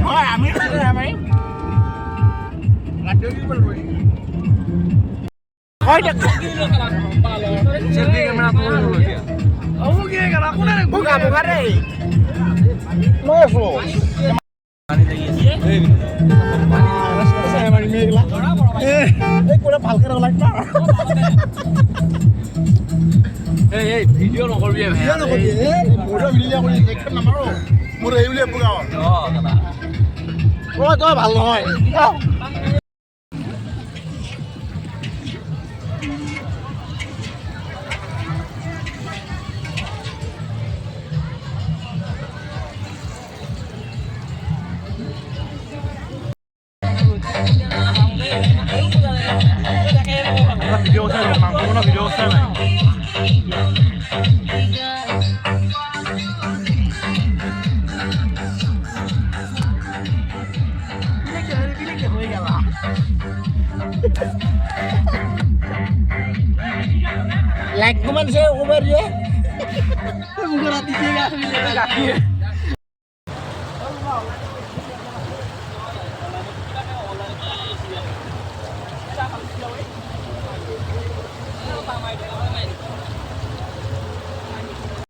হয় আমি আমি হয় सेल्फी कैमरा तो हो गया ông kia cả nó cũng đang buka buka đây nó flow पानी चाहिए saya mari megla কোনে ভালকে রলাক না এই ভিডিও নকৰবি ভাই ভিডিও নকবি মোৰো ভিডিও কৰি একদম নামাৰো মোৰ এই বুলি বুকা ও তই ভাল নহয় ভিডিও চাই মাংস বনোৱা ভিডিও চাই নাই लाइक कमेंट से ऊपर ये मुझे रात दीजिएगा